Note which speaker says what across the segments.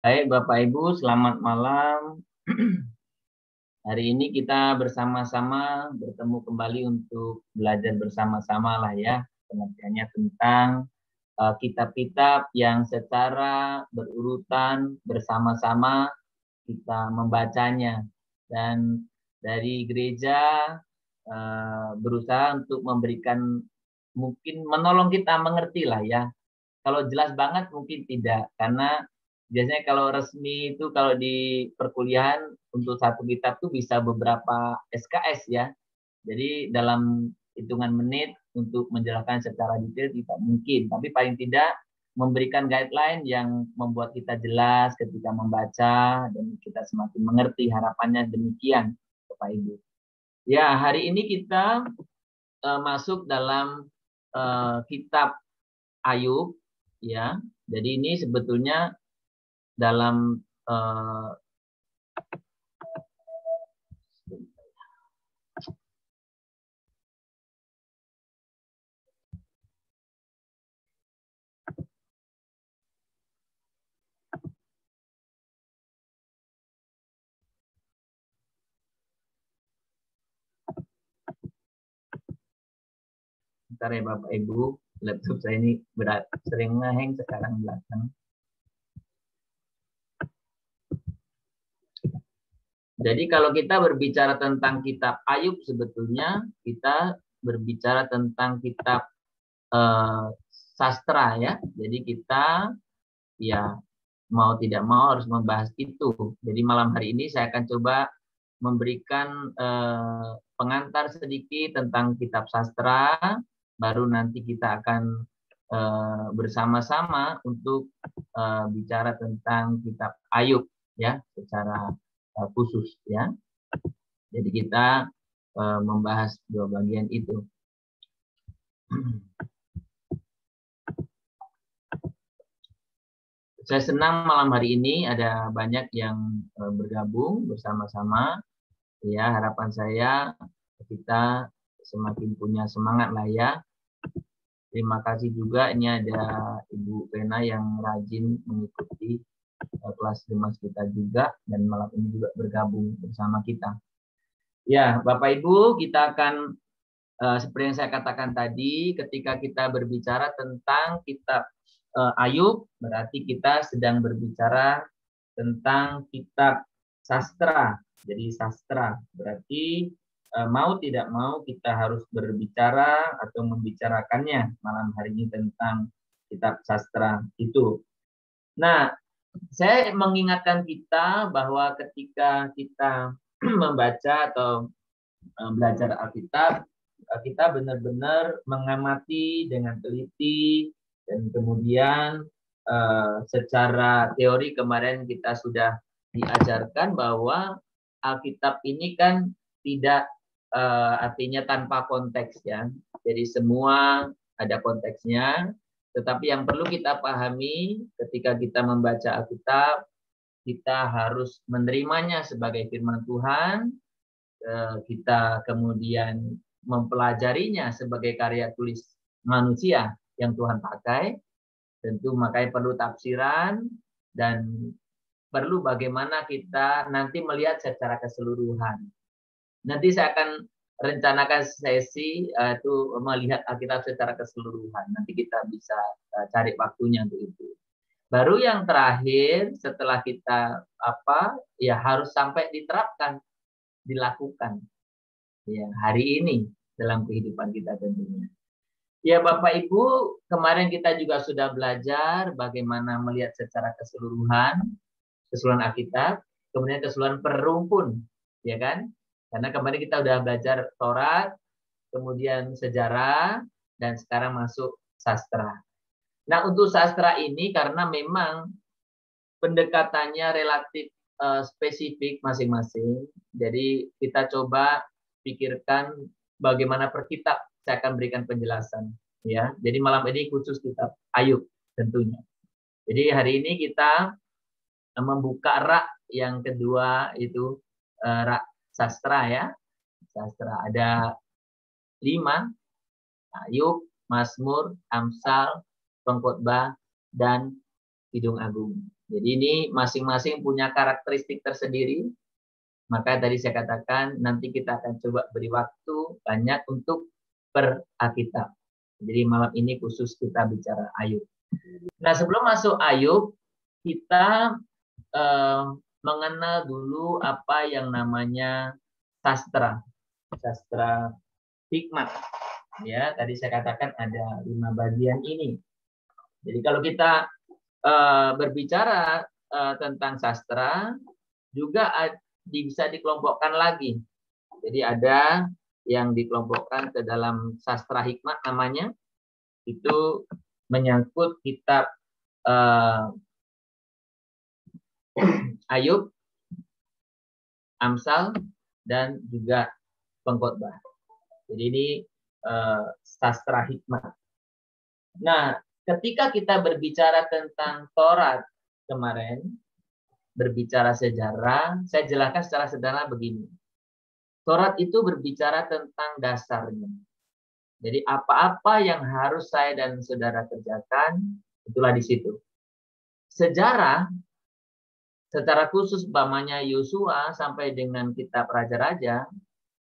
Speaker 1: Baik, Bapak Ibu, selamat malam. Hari ini kita bersama-sama bertemu kembali untuk belajar bersama-sama lah ya. Pengertiannya tentang kitab-kitab yang secara berurutan bersama-sama kita membacanya. Dan dari gereja berusaha untuk memberikan, mungkin menolong kita mengerti lah ya. Kalau jelas banget mungkin tidak, karena biasanya kalau resmi itu kalau di perkuliahan untuk satu kitab tuh bisa beberapa SKS ya. Jadi dalam hitungan menit untuk menjelaskan secara detail tidak mungkin, tapi paling tidak memberikan guideline yang membuat kita jelas ketika membaca dan kita semakin mengerti, harapannya demikian Bapak Ibu. Ya, hari ini kita masuk dalam kitab Ayub ya. Jadi ini sebetulnya dalam bentar ya Bapak Ibu, laptop saya ini berat, sering ngeheng sekarang belakang. Jadi kalau kita berbicara tentang kitab Ayub, sebetulnya kita berbicara tentang kitab sastra ya. Jadi kita ya mau tidak mau harus membahas itu. Jadi malam hari ini saya akan coba memberikan pengantar sedikit tentang kitab sastra, baru nanti kita akan bersama-sama untuk bicara tentang kitab Ayub ya secara khusus ya. Jadi kita membahas dua bagian itu. Saya senang malam hari ini ada banyak yang bergabung bersama-sama. Ya, harapan saya kita semakin punya semangat lah ya. Terima kasih juga, ini ada Ibu Vena yang rajin mengikuti kelas Demas kita juga, dan malam ini juga bergabung bersama kita. Ya, Bapak Ibu, kita akan seperti yang saya katakan tadi, ketika kita berbicara tentang kitab Ayub, berarti kita sedang berbicara tentang kitab sastra. Jadi sastra berarti mau tidak mau kita harus berbicara atau membicarakannya malam hari ini tentang kitab sastra itu. Nah, saya mengingatkan kita bahwa ketika kita membaca atau belajar Alkitab, kita benar-benar mengamati dengan teliti, dan kemudian secara teori kemarin kita sudah diajarkan bahwa Alkitab ini kan tidak artinya tanpa konteks ya. Jadi semua ada konteksnya, tetapi yang perlu kita pahami ketika kita membaca Alkitab, kita harus menerimanya sebagai firman Tuhan, kita kemudian mempelajarinya sebagai karya tulis manusia yang Tuhan pakai, tentu makanya perlu tafsiran dan perlu bagaimana kita nanti melihat secara keseluruhan. Nanti saya akan rencanakan sesi itu melihat Alkitab secara keseluruhan. Nanti kita bisa cari waktunya untuk itu. Baru yang terakhir setelah kita ya harus sampai diterapkan, dilakukan ya hari ini dalam kehidupan kita tentunya. Ya Bapak Ibu, kemarin kita juga sudah belajar bagaimana melihat secara keseluruhan Alkitab, kemudian keseluruhan perumpun, ya kan? Karena kemarin kita sudah belajar Taurat, kemudian sejarah, dan sekarang masuk sastra. Nah, untuk sastra ini karena memang pendekatannya relatif spesifik masing-masing, jadi kita coba pikirkan bagaimana per kitab saya akan berikan penjelasan ya. Jadi malam ini khusus kitab Ayub tentunya. Jadi hari ini kita membuka rak yang kedua, itu rak sastra ya. Sastra ada 5, Ayub, Mazmur, Amsal, Pengkhotbah, dan Kidung Agung. Jadi ini masing-masing punya karakteristik tersendiri. Maka tadi saya katakan nanti kita akan coba beri waktu banyak untuk per Alkitab. Jadi malam ini khusus kita bicara Ayub. Nah, sebelum masuk Ayub, kita mengenal dulu apa yang namanya sastra hikmat. Ya, tadi saya katakan ada 5 bagian ini. Jadi kalau kita berbicara tentang sastra, juga bisa dikelompokkan lagi. Jadi ada yang dikelompokkan ke dalam sastra hikmat namanya, itu menyangkut kitab Ayub, Amsal, dan juga Pengkhotbah. Jadi ini sastra hikmat. Nah, ketika kita berbicara tentang Taurat kemarin, berbicara sejarah, saya jelaskan secara sederhana begini. Taurat itu berbicara tentang dasarnya. Jadi apa-apa yang harus saya dan saudara kerjakan, itulah di situ. Sejarah, secara khusus umpamanya Yosua sampai dengan kitab Raja-Raja,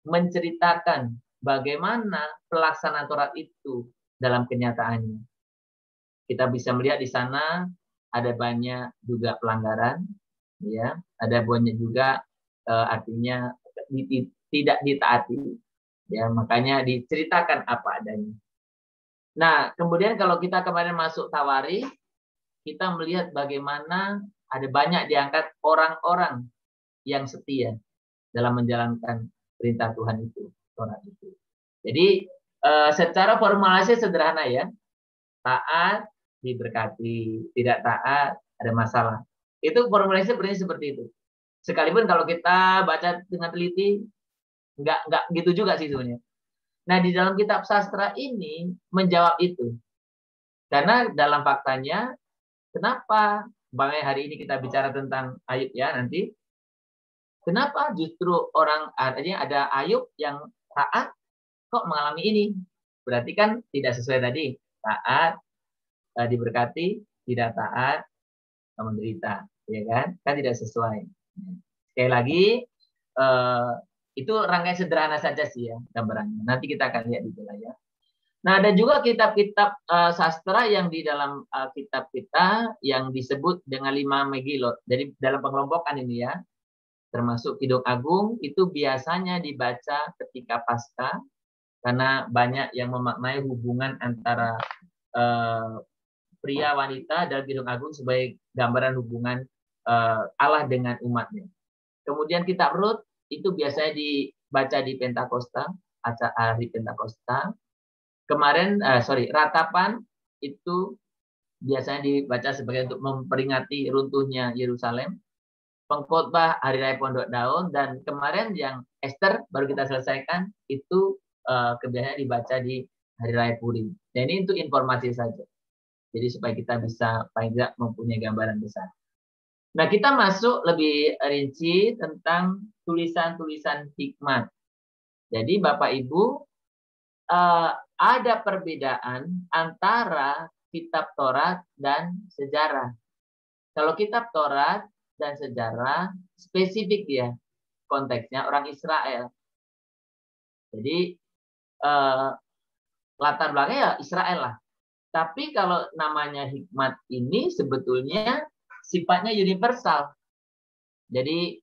Speaker 1: menceritakan bagaimana pelaksanaan Taurat itu dalam kenyataannya. Kita bisa melihat di sana ada banyak juga pelanggaran, ya, ada banyak juga artinya tidak ditaati, ya, makanya diceritakan apa adanya. Nah, kemudian kalau kita kemarin masuk Tawarikh, kita melihat bagaimana ada banyak diangkat orang-orang yang setia dalam menjalankan perintah Tuhan itu, Taurat itu. Jadi secara formulasi sederhana ya, taat diberkati, tidak taat ada masalah. Itu formulasi sebenarnya seperti itu. Sekalipun kalau kita baca dengan teliti, nggak gitu juga sih sebenarnya. Nah, di dalam kitab sastra ini menjawab itu. Karena dalam faktanya, kenapa Bang hari ini kita bicara tentang Ayub ya nanti, kenapa justru orang artinya ada Ayub yang taat kok mengalami ini? Berarti kan tidak sesuai tadi. Taat diberkati, tidak taat menderita, ya kan? Kan tidak sesuai. Sekali lagi, itu rangkaian sederhana saja sih ya gambarannya. Nanti kita akan lihat di ya. Nah, ada juga kitab-kitab sastra yang di dalam kitab kita yang disebut dengan 5 megilot. Jadi dalam pengelompokan ini ya, termasuk Kidung Agung, itu biasanya dibaca ketika Paskah, karena banyak yang memaknai hubungan antara pria wanita dalam Kidung Agung sebagai gambaran hubungan Allah dengan umatnya. Kemudian kitab Rut itu biasanya dibaca di Pentakosta, hari Pentakosta. Kemarin, Ratapan itu biasanya dibaca sebagai untuk memperingati runtuhnya Yerusalem. Pengkhotbah Hari Raya Pondok Daun, dan kemarin yang Esther baru kita selesaikan itu kebiasaan dibaca di Hari Raya Purim. Dan ini untuk informasi saja. Jadi supaya kita bisa paling tidak mempunyai gambaran besar. Nah, kita masuk lebih rinci tentang tulisan-tulisan hikmat. Jadi Bapak Ibu, ada perbedaan antara kitab Taurat dan sejarah. Kalau kitab Taurat dan sejarah spesifik dia konteksnya orang Israel. Jadi latar belakangnya ya Israel lah. Tapi kalau namanya hikmat ini sebetulnya sifatnya universal. Jadi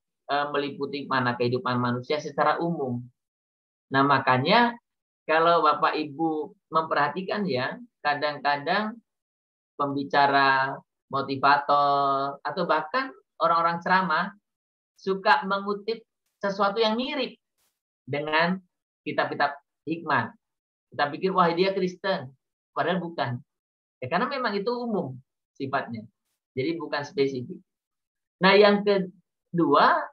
Speaker 1: meliputi mana kehidupan manusia secara umum. Nah, makanya kalau Bapak Ibu memperhatikan ya, kadang-kadang pembicara, motivator, atau bahkan orang-orang ceramah suka mengutip sesuatu yang mirip dengan kitab-kitab hikmat. Kita pikir, wah dia Kristen. Padahal bukan. Ya, karena memang itu umum sifatnya. Jadi bukan spesifik. Nah, yang kedua,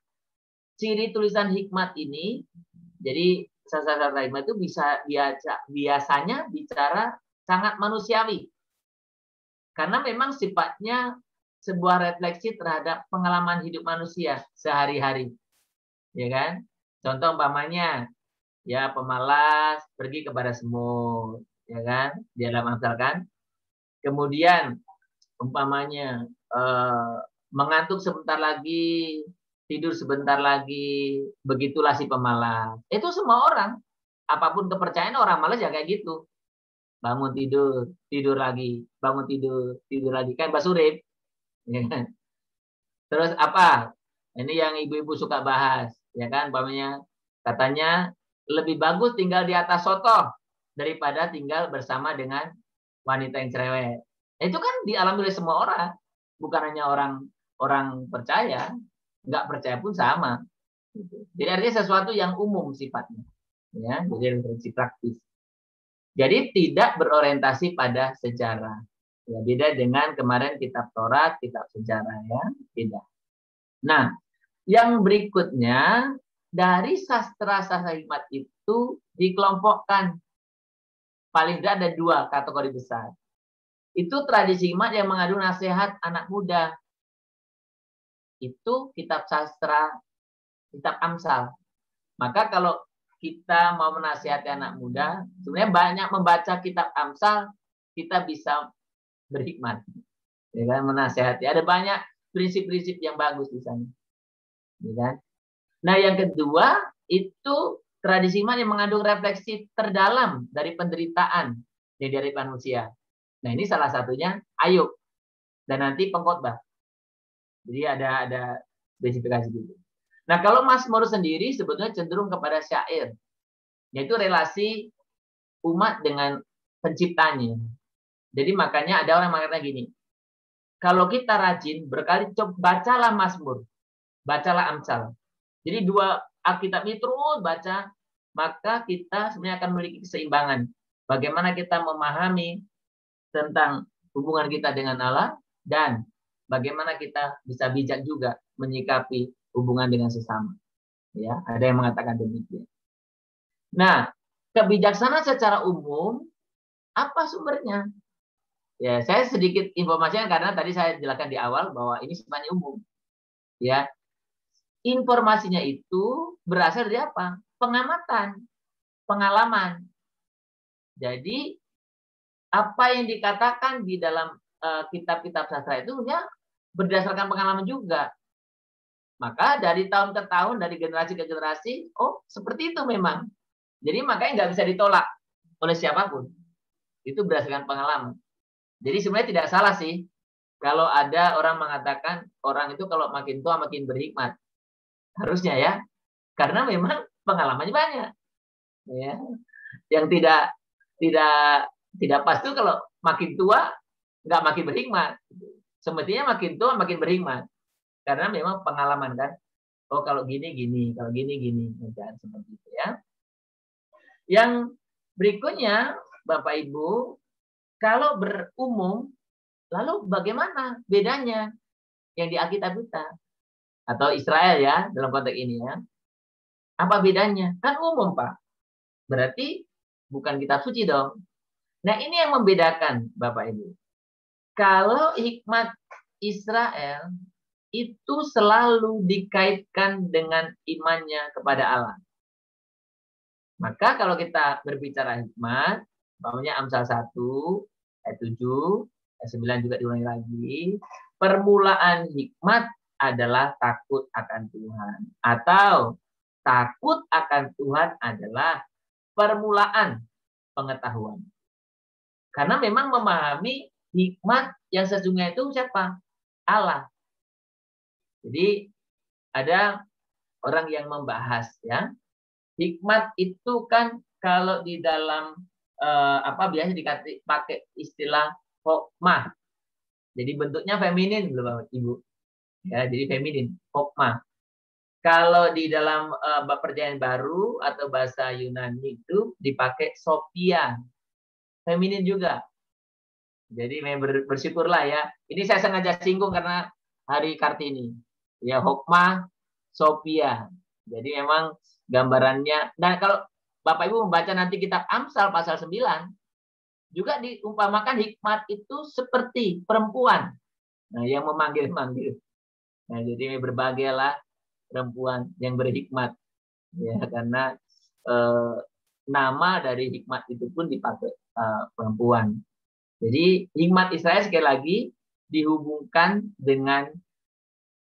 Speaker 1: ciri tulisan hikmat ini, jadi sastra hikmat itu biasanya bicara sangat manusiawi. Karena memang sifatnya sebuah refleksi terhadap pengalaman hidup manusia sehari-hari. Ya kan? Contoh umpamanya, ya pemalas pergi kepada semut, ya kan? Di dalam Amsal kan. Kemudian umpamanya mengantuk sebentar lagi, tidur sebentar lagi, begitulah si pemalas. Itu semua orang, apapun kepercayaan orang malas ya kayak gitu. Bangun tidur, tidur lagi, bangun tidur, tidur lagi. Kan basurip. Ya kan? Terus apa? Ini yang ibu-ibu suka bahas, ya kan? Umpamanya katanya lebih bagus tinggal di atas soto daripada tinggal bersama dengan wanita yang cerewet. Itu kan dialami oleh semua orang, bukan hanya orang orang percaya, nggak percaya pun sama. Jadi artinya sesuatu yang umum sifatnya, ya. Jadi prinsip praktis. Jadi tidak berorientasi pada sejarah. Ya, beda dengan kemarin kitab Taurat, kitab sejarah ya, tidak. Nah, yang berikutnya dari sastra-sastra hikmat itu dikelompokkan paling tidak ada 2 kategori besar. Itu tradisi hikmat yang mengandung nasihat anak muda. Itu kitab sastra, kitab Amsal. Maka kalau kita mau menasihati anak muda, sebenarnya banyak membaca kitab Amsal, kita bisa berhikmat. Ya kan, menasihati. Ada banyak prinsip-prinsip yang bagus di sana. Ya kan? Nah, yang kedua itu tradisi iman yang mengandung refleksi terdalam dari penderitaan yang dihadapi manusia. Nah, ini salah satunya Ayub dan nanti Pengkhotbah. Jadi ada spesifikasi gitu. Nah, kalau Mazmur sendiri sebetulnya cenderung kepada syair, yaitu relasi umat dengan penciptanya. Jadi makanya ada orang mengatakan gini, kalau kita rajin berkali bacalah Mazmur, bacalah Amsal. Jadi 2 Alkitab ini terus baca, maka kita sebenarnya akan memiliki keseimbangan. Bagaimana kita memahami tentang hubungan kita dengan Allah dan bagaimana kita bisa bijak juga menyikapi hubungan dengan sesama. Ya, ada yang mengatakan demikian. Nah, kebijaksanaan secara umum apa sumbernya? Ya, saya sedikit informasinya karena tadi saya jelaskan di awal bahwa ini sebenarnya umum. Ya, informasinya itu berasal dari apa? Pengamatan, pengalaman. Jadi apa yang dikatakan di dalam kitab-kitab sastra itu ya berdasarkan pengalaman juga. Maka dari tahun ke tahun, dari generasi ke generasi, oh seperti itu memang. Jadi makanya nggak bisa ditolak oleh siapapun. Itu berdasarkan pengalaman. Jadi sebenarnya tidak salah sih kalau ada orang mengatakan orang itu kalau makin tua makin berhikmat. Harusnya ya, karena memang pengalamannya banyak. Ya. Yang tidak tidak pas itu kalau makin tua nggak makin berhikmat. Semestinya makin tua makin berhikmat. Karena memang pengalaman kan. Oh kalau gini gini, kalau gini gini, dan seperti itu ya. Yang berikutnya Bapak Ibu, kalau berumum, lalu bagaimana bedanya yang di Alkitab kita atau Israel ya dalam konteks ini ya? Apa bedanya? Kan umum Pak. Berarti bukan kitab suci dong. Nah ini yang membedakan Bapak Ibu. Kalau hikmat Israel itu selalu dikaitkan dengan imannya kepada Allah. Maka kalau kita berbicara hikmat, umpamanya Amsal 1, ayat 7, ayat 9 juga diulangi lagi. Permulaan hikmat adalah takut akan Tuhan. Atau takut akan Tuhan adalah permulaan pengetahuan. Karena memang memahami hikmat yang sesungguhnya itu siapa? Allah. Jadi ada orang yang membahas ya. Hikmat itu kan kalau di dalam biasa pakai istilah hokmah. Jadi bentuknya feminin loh Ibu. Ya, jadi feminin, hokmah. Kalau di dalam perjanjian baru atau bahasa Yunani itu dipakai sophia. Feminin juga. Jadi bersyukurlah ya. Ini saya sengaja singgung karena hari Kartini. Ya, hokmah, sophia. Jadi memang gambarannya. Dan kalau Bapak Ibu membaca nanti kitab Amsal pasal 9, juga diumpamakan hikmat itu seperti perempuan. Nah, yang memanggil-manggil. Nah, jadi berbagailah perempuan yang berhikmat. Ya, karena nama dari hikmat itu pun dipakai perempuan. Jadi hikmat Israel sekali lagi dihubungkan dengan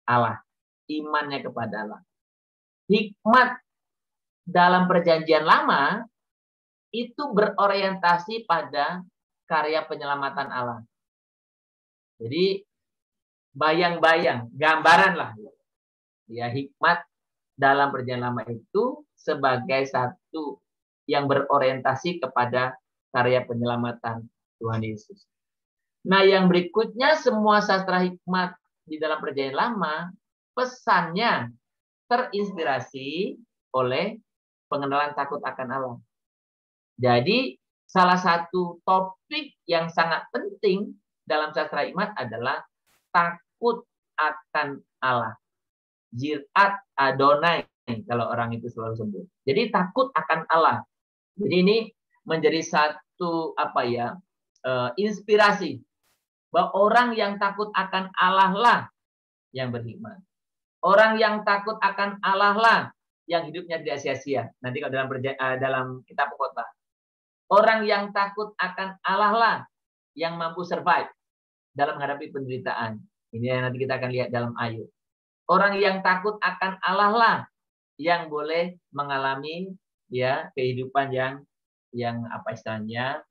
Speaker 1: Allah, imannya kepada Allah. Hikmat dalam perjanjian lama itu berorientasi pada karya penyelamatan Allah. Jadi bayang-bayang, gambaran lah. Ya, hikmat dalam perjanjian lama itu sebagai satu yang berorientasi kepada karya penyelamatan Tuhan Yesus. Nah, yang berikutnya semua sastra hikmat di dalam perjanjian lama, pesannya terinspirasi oleh pengenalan takut akan Allah. Jadi, salah satu topik yang sangat penting dalam sastra hikmat adalah takut akan Allah. Jirat Adonai, kalau orang itu selalu sebut. Jadi takut akan Allah. Jadi ini menjadi satu inspirasi bahwa orang yang takut akan Allah lah yang berhikmat. Orang yang takut akan Allah lah yang hidupnya tidak sia-sia. Nanti kalau dalam kitab Khotbah. Orang yang takut akan Allah lah yang mampu survive dalam menghadapi penderitaan. Ini yang nanti kita akan lihat dalam Ayub. Orang yang takut akan Allah lah yang boleh mengalami kehidupan yang apa istilahnya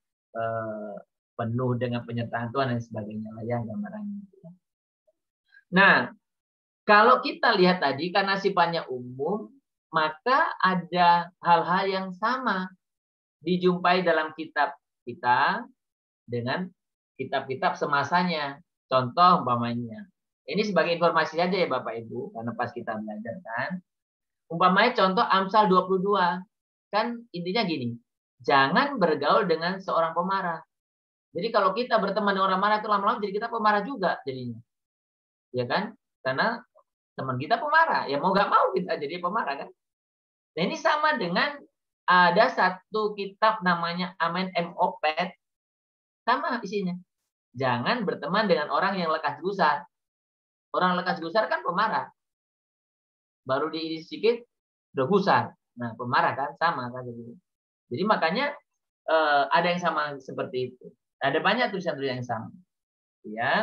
Speaker 1: penuh dengan penyertaan Tuhan dan sebagainya lah ya gambarannya. Nah, kalau kita lihat tadi karena sifatnya umum, maka ada hal-hal yang sama dijumpai dalam kitab kita dengan kitab-kitab semasanya. Contoh umpamanya. Ini sebagai informasi saja ya Bapak Ibu, karena pas kita belajar kan. Umpamanya contoh Amsal 22. Kan intinya gini, jangan bergaul dengan seorang pemarah. Jadi kalau kita berteman dengan orang marah itu lama-lama jadi kita pemarah juga jadinya. Ya kan? Karena teman kita pemarah, ya mau nggak mau kita jadi pemarah kan. Nah ini sama dengan ada satu kitab namanya Amen M. Opet, sama isinya. Jangan berteman dengan orang yang lekas gusar. Orang lekas gusar kan pemarah. Baru diisi sedikit, udah gusar. Nah pemarah kan sama kan. Jadi makanya ada yang sama seperti itu. Ada banyak tulisan-tulisan yang sama. Ya.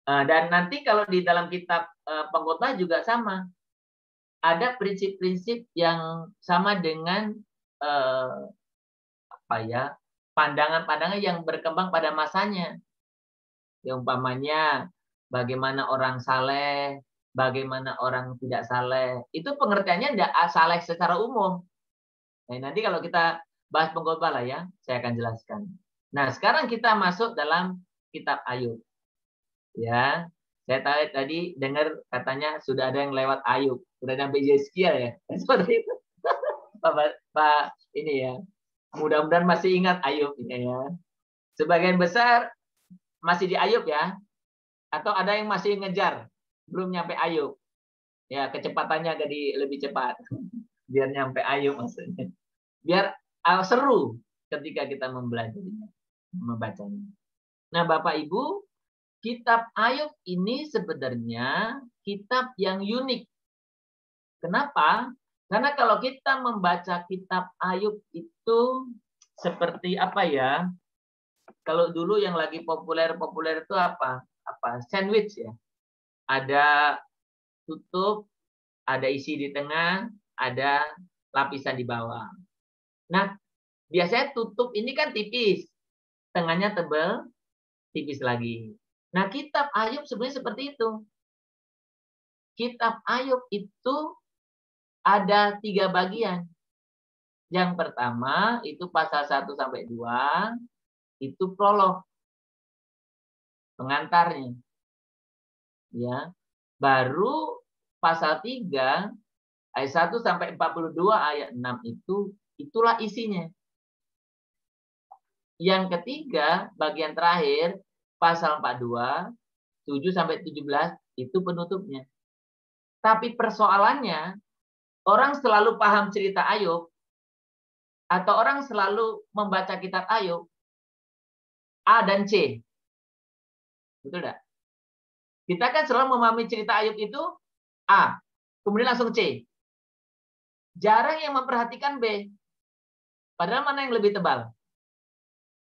Speaker 1: Dan nanti kalau di dalam kitab Pengkhotbah juga sama. Ada prinsip-prinsip yang sama dengan pandangan-pandangan yang berkembang pada masanya. Ya, umpamanya bagaimana orang saleh, bagaimana orang tidak saleh. Itu pengertiannya tidak saleh secara umum. Nah, nanti kalau kita bahas Pengkhotbah lah ya, saya akan jelaskan. Nah, sekarang kita masuk dalam kitab Ayub. Ya, saya tahu tadi dengar katanya sudah ada yang lewat Ayub, sudah sampai Yeskiel ya. Seperti itu. Pak ini ya. Mudah-mudahan masih ingat Ayub ini ya. Sebagian besar masih di Ayub ya. Atau ada yang masih ngejar, belum nyampe Ayub. Ya, kecepatannya jadi lebih cepat. Biar nyampe Ayub maksudnya. Biar seru ketika kita membacanya. Nah, Bapak Ibu, kitab Ayub ini sebenarnya kitab yang unik. Kenapa? Karena kalau kita membaca kitab Ayub itu seperti apa ya? Kalau dulu yang lagi populer itu apa? Sandwich ya. Ada tutup, ada isi di tengah, ada lapisan di bawah. Nah, biasanya tutup ini kan tipis, tengahnya tebal, tipis lagi. Nah, kitab Ayub sebenarnya seperti itu. Kitab Ayub itu ada 3 bagian. Yang pertama itu pasal 1 sampai 2, itu prolog. Pengantarnya. Ya. Baru pasal 3 ayat 1 sampai 42 ayat 6 itulah isinya. Yang ketiga, bagian terakhir pasal 42 7 sampai 17 itu penutupnya. Tapi persoalannya orang selalu paham cerita Ayub atau orang selalu membaca kitab Ayub A dan C. Betul tidak? Kita kan selalu memahami cerita Ayub itu A, kemudian langsung C. Jarang yang memperhatikan B. Padahal mana yang lebih tebal?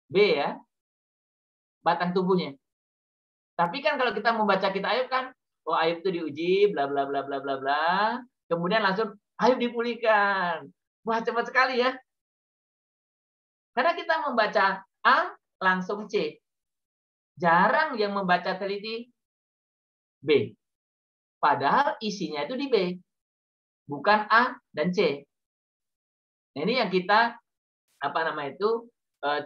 Speaker 1: B ya. Batang tubuhnya. Tapi kan kalau kita membaca kitab Ayub kan, oh Ayub itu diuji, bla bla bla bla bla bla, kemudian langsung Ayub dipulihkan. Wah, cepat sekali ya. Karena kita membaca A langsung C. Jarang yang membaca teliti B. Padahal isinya itu di B. Bukan A dan C. Nah, ini yang kita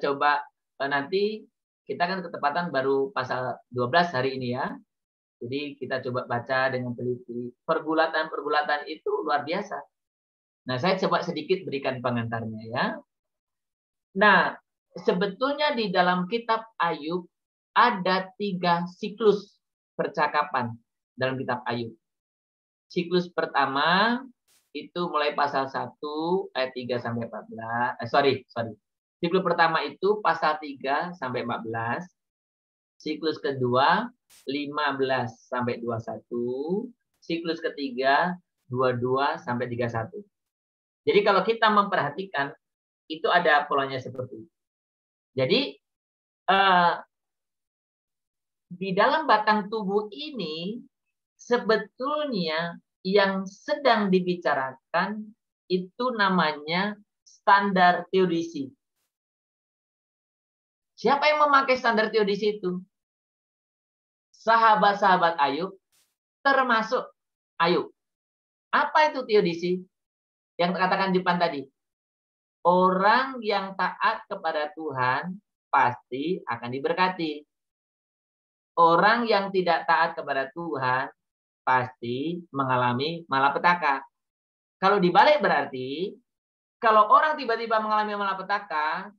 Speaker 1: coba nanti kita kan ketepatan baru pasal 12 hari ini ya. Jadi kita coba baca dengan teliti. Pergulatan-pergulatan itu luar biasa. Nah, saya coba sedikit berikan pengantarnya ya. Nah, sebetulnya di dalam kitab Ayub ada 3 siklus percakapan dalam kitab Ayub. Siklus pertama itu mulai pasal 1 ayat 3 sampai 14. Sorry. Siklus pertama itu pasal 3 sampai 14. Siklus kedua 15 sampai 21. Siklus ketiga 22 sampai 31. Jadi kalau kita memperhatikan itu ada polanya seperti itu. Jadi di dalam batang tubuh ini sebetulnya yang sedang dibicarakan itu namanya standar teodisi. Siapa yang memakai standar teodisi itu? Sahabat-sahabat Ayub, termasuk Ayub. Apa itu teodisi? Yang katakan di depan tadi. Orang yang taat kepada Tuhan pasti akan diberkati. Orang yang tidak taat kepada Tuhan pasti mengalami malapetaka. Kalau dibalik berarti, kalau orang tiba-tiba mengalami malapetaka,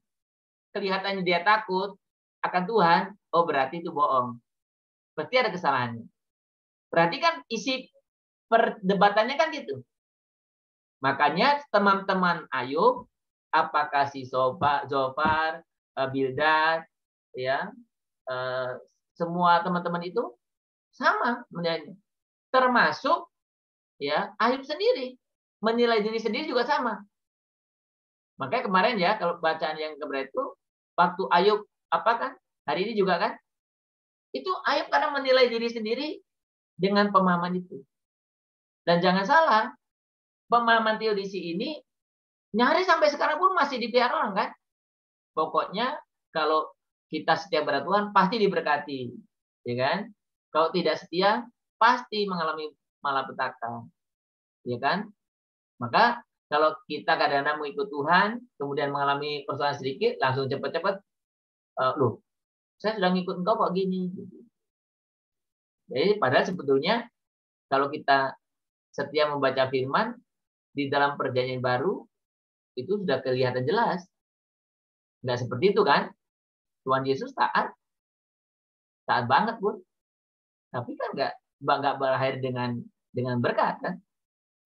Speaker 1: kelihatannya dia takut akan Tuhan, oh berarti itu bohong. Berarti ada kesalahannya. Berarti kan isi perdebatannya kan gitu. Makanya teman-teman Ayub, apakah si Zofar, Bildad, ya, semua teman-teman itu sama menilainya. Termasuk ya Ayub sendiri menilai diri sendiri juga sama. Makanya kemarin ya kalau bacaan yang kemarin itu waktu Ayub kan hari ini juga kan itu Ayub karena menilai diri sendiri dengan pemahaman itu. Dan jangan salah, pemahaman teodisi ini nyaris sampai sekarang pun masih dipiara orang kan. Pokoknya kalau kita setia pada Tuhan pasti diberkati, ya kan? Kalau tidak setia pasti mengalami malapetaka, ya kan? Maka kalau kita kadang-kadang mau ikut Tuhan, kemudian mengalami persoalan sedikit, langsung cepat-cepat, loh, saya sudah ngikut engkau kok gini. Jadi padahal sebetulnya kalau kita setia membaca firman di dalam perjanjian baru itu sudah kelihatan jelas. Nggak seperti itu kan? Tuhan Yesus taat banget pun. Tapi kan nggak berakhir dengan berkat kan?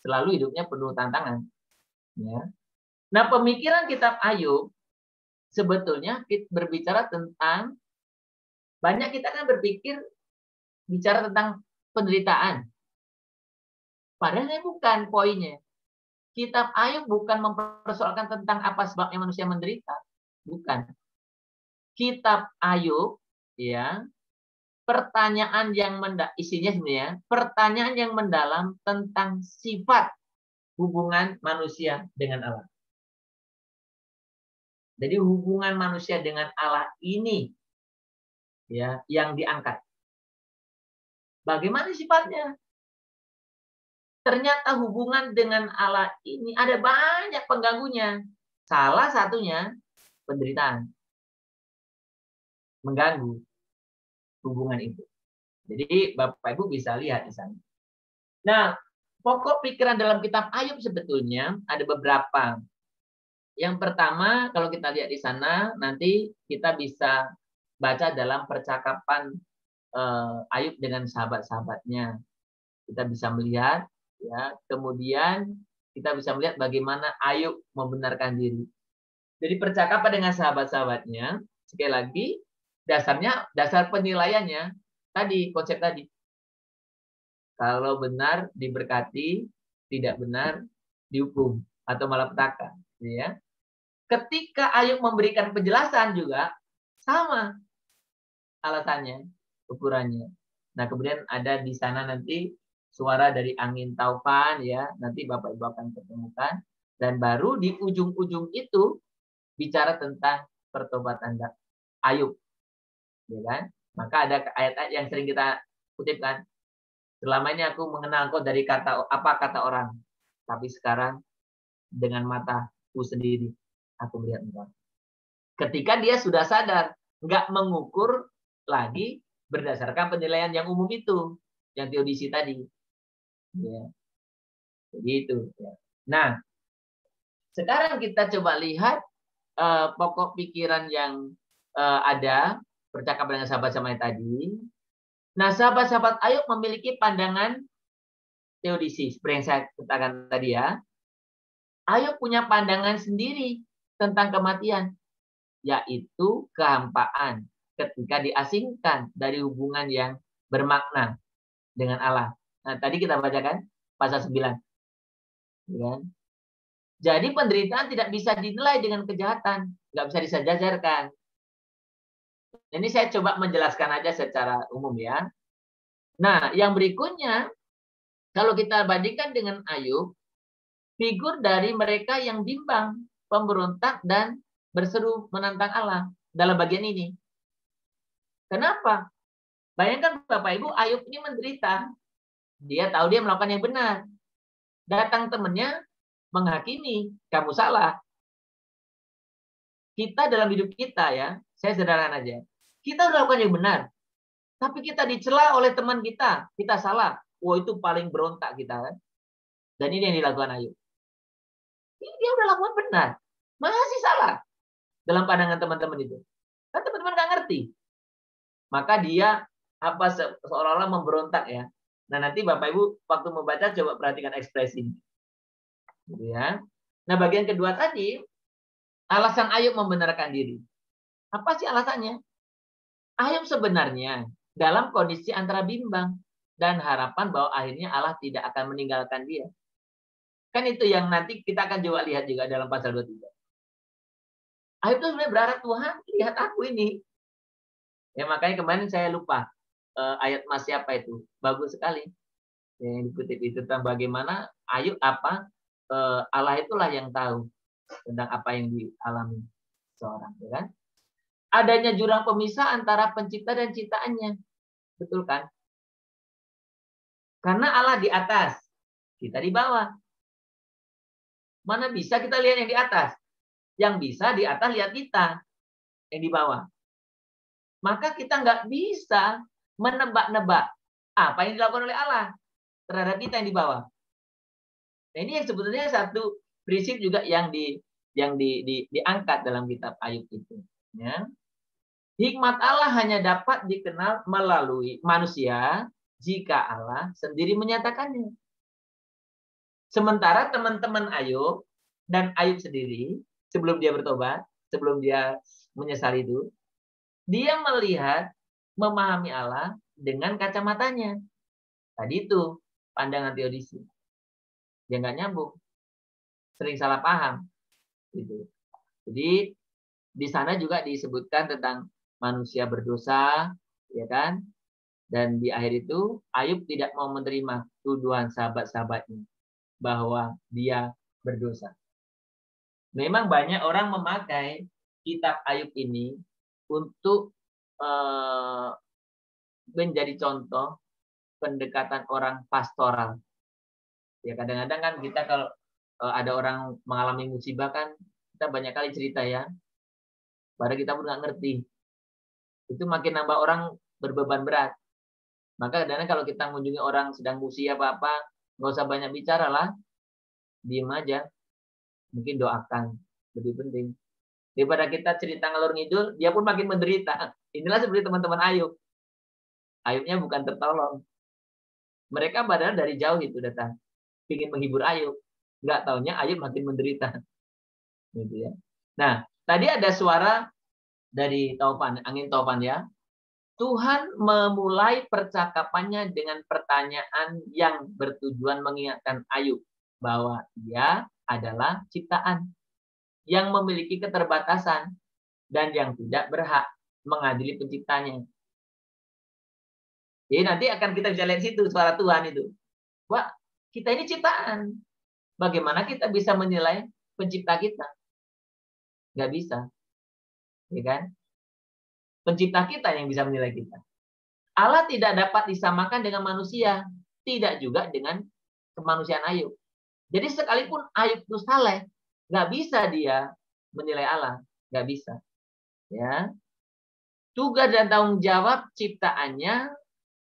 Speaker 1: Selalu hidupnya penuh tantangan. Ya. Nah, pemikiran kitab Ayub sebetulnya berbicara tentang banyak kita kan berpikir bicara tentang penderitaan. Padahal ini bukan poinnya. Kitab Ayub bukan mempersoalkan tentang apa sebabnya manusia menderita. Bukan. Kitab Ayub ya pertanyaan yang isinya sebenarnya pertanyaan yang mendalam tentang sifat hubungan manusia dengan Allah. Jadi hubungan manusia dengan Allah ini ya yang diangkat. Bagaimana sifatnya? Ternyata hubungan dengan Allah ini ada banyak pengganggunya. Salah satunya penderitaan. Mengganggu hubungan itu. Jadi Bapak Ibu bisa lihat di sana. Nah, pokok pikiran dalam kitab Ayub sebetulnya ada beberapa. Yang pertama, kalau kita lihat di sana, nanti kita bisa baca dalam percakapan Ayub dengan sahabat-sahabatnya. Kita bisa melihat, ya. Kemudian kita bisa melihat bagaimana Ayub membenarkan diri. Jadi percakapan dengan sahabat-sahabatnya, sekali lagi, dasar penilaiannya tadi konsep tadi. Kalau benar diberkati, tidak benar dihukum atau malapetaka, ya. Ketika Ayub memberikan penjelasan juga sama alasannya. ukurannya. Nah, kemudian ada di sana nanti suara dari angin taufan ya, nanti Bapak Ibu akan ketemukan, dan baru di ujung-ujung itu bicara tentang pertobatan Ayub, ya kan? Maka ada ayat-ayat yang sering kita kutipkan. Selama ini aku mengenal kau dari kata orang, tapi sekarang dengan mataku sendiri aku melihat engkau. Ketika dia sudah sadar, nggak mengukur lagi berdasarkan penilaian yang umum itu, yang teodisi tadi. Ya. Jadi itu. Ya. Nah, sekarang kita coba lihat pokok pikiran yang ada percakapan dengan sahabat-sahabat tadi. Nah, sahabat-sahabat Ayub memiliki pandangan teodisi, seperti yang saya katakan tadi ya. Ayub punya pandangan sendiri tentang kematian, yaitu kehampaan ketika diasingkan dari hubungan yang bermakna dengan Allah. Nah, tadi kita bacakan pasal 9. Ya. Jadi penderitaan tidak bisa dinilai dengan kejahatan, nggak bisa disejajarkan. Ini saya coba menjelaskan aja secara umum ya. Nah, yang berikutnya, kalau kita bandingkan dengan Ayub, figur dari mereka yang bimbang, pemberontak, dan berseru menantang Allah dalam bagian ini. Kenapa? Bayangkan Bapak Ibu, Ayub ini menderita. Dia tahu dia melakukan yang benar. Datang temannya menghakimi, kamu salah. Kita dalam hidup kita ya, saya sederhana aja. Kita udah lakukan yang benar. Tapi kita dicela oleh teman kita salah. Wah, itu paling berontak kita kan. Dan ini yang dilakukan Ayub. Ini dia udah lakukan benar. Masih salah. Dalam pandangan teman-teman itu. Kan teman-teman nggak ngerti. Maka dia seolah-olah memberontak ya. Nah, nanti Bapak Ibu waktu membaca coba perhatikan ekspresi. Gitu ya. Nah, bagian kedua tadi, alasan Ayub membenarkan diri. Apa sih alasannya? Ayub sebenarnya dalam kondisi antara bimbang dan harapan bahwa akhirnya Allah tidak akan meninggalkan dia. Kan itu yang nanti kita akan coba lihat juga dalam pasal 23. Ayub itu sebenarnya berharap, Tuhan, lihat aku ini. Ya, makanya kemarin saya lupa ayat Mas siapa itu. Bagus sekali. Yang dikutip itu tentang bagaimana Ayub Allah itulah yang tahu tentang apa yang dialami seorang, ya kan? Adanya jurang pemisah antara pencipta dan ciptaannya. Betul kan? Karena Allah di atas, kita di bawah. Mana bisa kita lihat yang di atas? Yang bisa di atas lihat kita yang di bawah. Maka kita nggak bisa menebak-nebak apa yang dilakukan oleh Allah terhadap kita yang di bawah. Nah, ini yang sebetulnya satu prinsip juga yang diangkat dalam kitab Ayub itu. Ya. Hikmat Allah hanya dapat dikenal melalui manusia jika Allah sendiri menyatakannya. Sementara teman-teman Ayub dan Ayub sendiri, sebelum dia bertobat, sebelum dia menyesal itu, dia melihat, memahami Allah dengan kacamatanya. Tadi itu pandangan teodisi. Dia nggak nyambung. Sering salah paham. Gitu. Jadi di sana juga disebutkan tentang manusia berdosa, ya kan? Dan di akhir itu Ayub tidak mau menerima tuduhan sahabat-sahabatnya bahwa dia berdosa. Memang banyak orang memakai kitab Ayub ini untuk menjadi contoh pendekatan orang pastoral. Ya kadang-kadang kan kita kalau ada orang mengalami musibah kan kita banyak kali cerita ya. Padahal kita pun nggak ngerti. Itu makin nambah orang berbeban berat. Maka kadang-kadang kalau kita mengunjungi orang sedang musibah apa-apa, nggak usah banyak bicara lah. Diem aja. Mungkin doakan. Lebih penting. Daripada kita cerita ngalor ngidul, dia pun makin menderita. Inilah seperti teman-teman Ayub. Ayubnya bukan tertolong. Mereka padahal dari jauh itu datang. Ingin menghibur Ayub. Nggak taunya Ayub makin menderita. Gitu ya. Nah, tadi ada suara dari taufan, angin taufan ya. Tuhan memulai percakapannya dengan pertanyaan yang bertujuan mengingatkan Ayub bahwa dia adalah ciptaan yang memiliki keterbatasan dan yang tidak berhak mengadili penciptanya. Jadi nanti akan kita bisa lihat situ suara Tuhan itu. Wah, kita ini ciptaan. Bagaimana kita bisa menilai pencipta kita? Nggak bisa, ya kan? Pencipta kita yang bisa menilai kita. Allah tidak dapat disamakan dengan manusia, tidak juga dengan kemanusiaan Ayub. Jadi sekalipun Ayub itu saleh, nggak bisa dia menilai Allah, nggak bisa. Ya, tugas dan tanggung jawab ciptaannya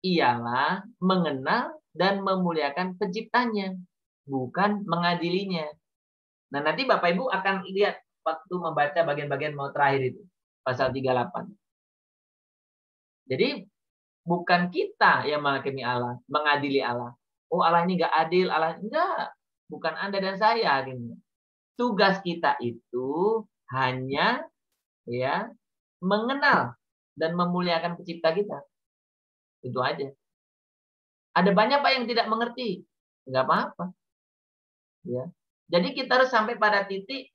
Speaker 1: ialah mengenal dan memuliakan penciptanya, bukan mengadilinya. Nah, nanti Bapak Ibu akan lihat waktu membaca bagian-bagian mau terakhir itu, pasal 38. Jadi bukan kita yang menghakimi Allah, mengadili Allah. Oh, Allah ini nggak adil, Allah enggak. Bukan Anda dan saya. Gitu. Tugas kita itu hanya ya mengenal dan memuliakan pencipta kita. Itu aja. Ada banyak Pak yang tidak mengerti. Enggak apa-apa. Ya. Jadi kita harus sampai pada titik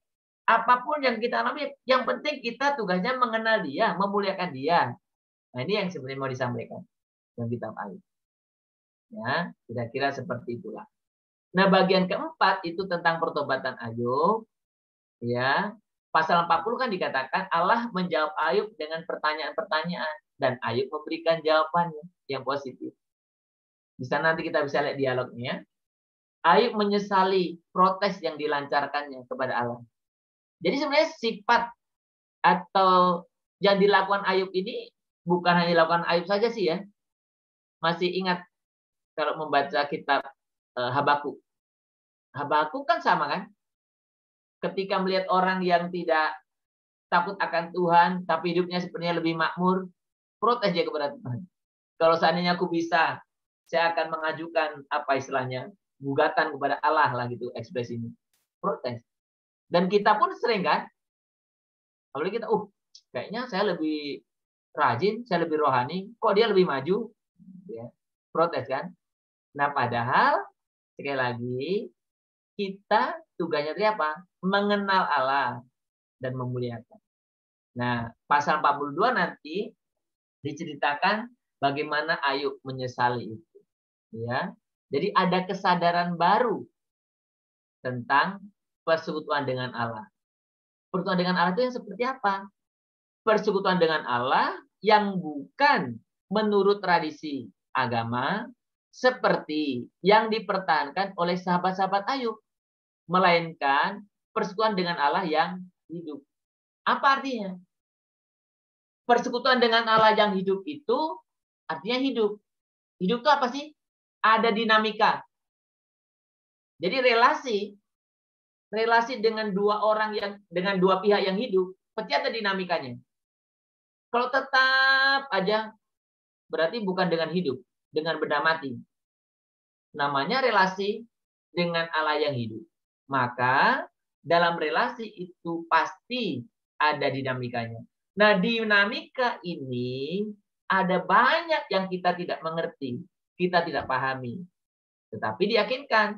Speaker 1: apapun yang kita alami, yang penting kita tugasnya mengenal dia, memuliakan dia. Nah, ini yang sebenarnya mau disampaikan yang kita alami. Ya, kira-kira seperti itulah. Nah, bagian keempat itu tentang pertobatan Ayub. Ya, pasal 40 kan dikatakan Allah menjawab Ayub dengan pertanyaan-pertanyaan dan Ayub memberikan jawabannya yang positif. Di sana nanti kita bisa lihat dialognya. Ayub menyesali protes yang dilancarkannya kepada Allah. Jadi sebenarnya sifat atau yang dilakukan Ayub ini bukan hanya dilakukan Ayub saja sih ya. Masih ingat kalau membaca kitab Habakuk. Habakuk kan sama kan? Ketika melihat orang yang tidak takut akan Tuhan, tapi hidupnya sepertinya lebih makmur, protes dia kepada Tuhan. Kalau seandainya aku bisa, saya akan mengajukan apa istilahnya, gugatan kepada Allah lah gitu ekspresinya. Protes. Dan kita pun sering kan, kalau kita, kayaknya saya lebih rajin, saya lebih rohani, kok dia lebih maju, ya, protes kan. Nah padahal sekali lagi kita tugasnya itu apa? Mengenal Allah dan memuliakan. Nah, pasal 42 nanti diceritakan bagaimana Ayub menyesali itu. Ya. Jadi ada kesadaran baru tentang persekutuan dengan Allah. Persekutuan dengan Allah itu yang seperti apa? Persekutuan dengan Allah yang bukan menurut tradisi agama seperti yang dipertahankan oleh sahabat-sahabat Ayub, melainkan persekutuan dengan Allah yang hidup. Apa artinya? Persekutuan dengan Allah yang hidup itu artinya hidup. Hidup itu apa sih? Ada dinamika. Jadi relasi dengan dua orang dengan dua pihak yang hidup, pasti ada dinamikanya. Kalau tetap aja berarti bukan dengan hidup, dengan benda mati. Namanya relasi dengan Allah yang hidup. Maka dalam relasi itu pasti ada dinamikanya. Nah, dinamika ini ada banyak yang kita tidak mengerti, kita tidak pahami. Tetapi diyakinkan,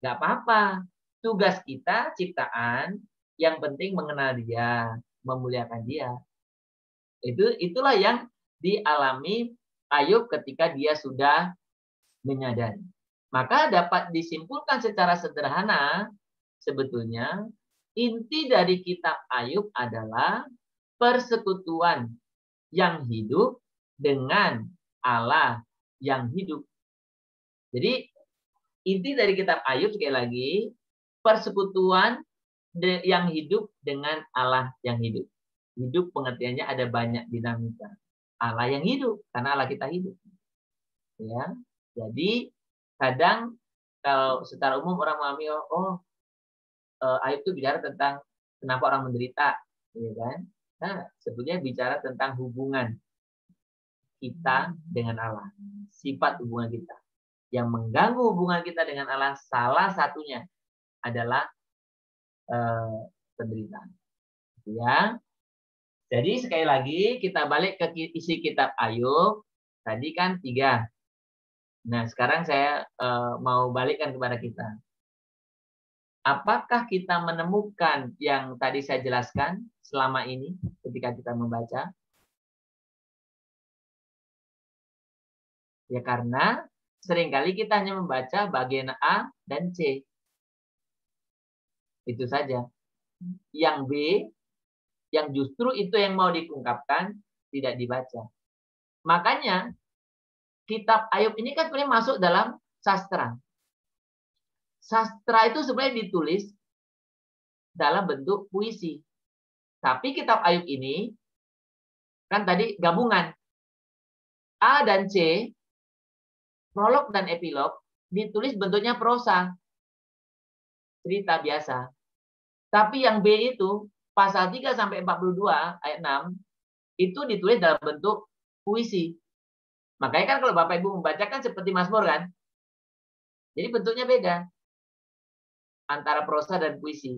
Speaker 1: nggak apa-apa. Tugas kita ciptaan, yang penting mengenal dia, memuliakan dia. Itulah yang dialami Ayub ketika dia sudah menyadari. Maka dapat disimpulkan secara sederhana, sebetulnya inti dari kitab Ayub adalah persekutuan yang hidup dengan Allah yang hidup. Jadi inti dari kitab Ayub sekali lagi, persekutuan yang hidup dengan Allah yang hidup. Hidup pengertiannya ada banyak dinamika. Allah yang hidup, karena Allah kita hidup. Ya, jadi kadang kalau secara umum orang memahami, Ayub itu bicara tentang kenapa orang menderita, ya kan? Nah, sebetulnya bicara tentang hubungan kita dengan Allah, sifat hubungan kita. Yang mengganggu hubungan kita dengan Allah salah satunya adalah penderitaan. Ya. Jadi sekali lagi kita balik ke isi kitab Ayub. Tadi kan 3. Nah, sekarang saya mau balikkan kepada kita. Apakah kita menemukan yang tadi saya jelaskan selama ini ketika kita membaca? Ya karena seringkali kita hanya membaca bagian A dan C. Itu saja. Yang B, yang justru itu yang mau diungkapkan, tidak dibaca. Makanya, kitab Ayub ini kan sebenarnya masuk dalam sastra. Sastra itu sebenarnya ditulis dalam bentuk puisi. Tapi kitab Ayub ini, kan tadi gabungan. A dan C, prolog dan epilog, ditulis bentuknya prosa. Cerita biasa. Tapi yang B itu, pasal 3 sampai 42 ayat 6 itu ditulis dalam bentuk puisi. Makanya kan kalau Bapak Ibu membacakan seperti Mazmur kan? Jadi bentuknya beda antara prosa dan puisi.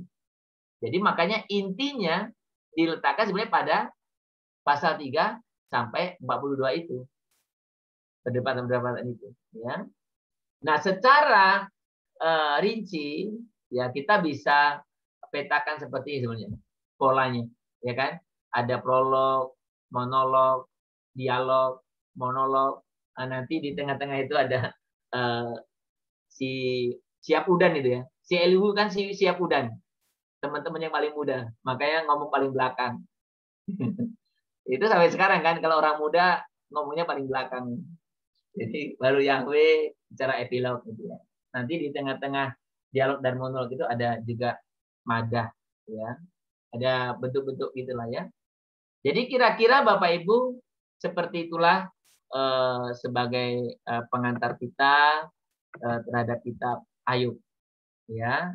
Speaker 1: Jadi makanya intinya diletakkan sebenarnya pada pasal 3 sampai 42 itu. Perdebatan-perdebatan itu, ya. Nah, secara rinci ya kita bisa petakan seperti ini sebenarnya polanya, ya kan? Ada prolog, monolog, dialog, monolog. Nah, nanti di tengah-tengah itu ada si Siap Udan itu ya. Si Elihu kan si Siap Udan. Teman-teman yang paling muda. Makanya ngomong paling belakang. Itu sampai sekarang kan kalau orang muda ngomongnya paling belakang. Jadi baru Yahweh bicara epilog gitu ya. Nanti di tengah-tengah dialog dan monolog itu ada juga madah ya. Ada bentuk-bentuk gitulah ya. Jadi kira-kira Bapak Ibu seperti itulah sebagai pengantar kita terhadap kitab Ayub ya.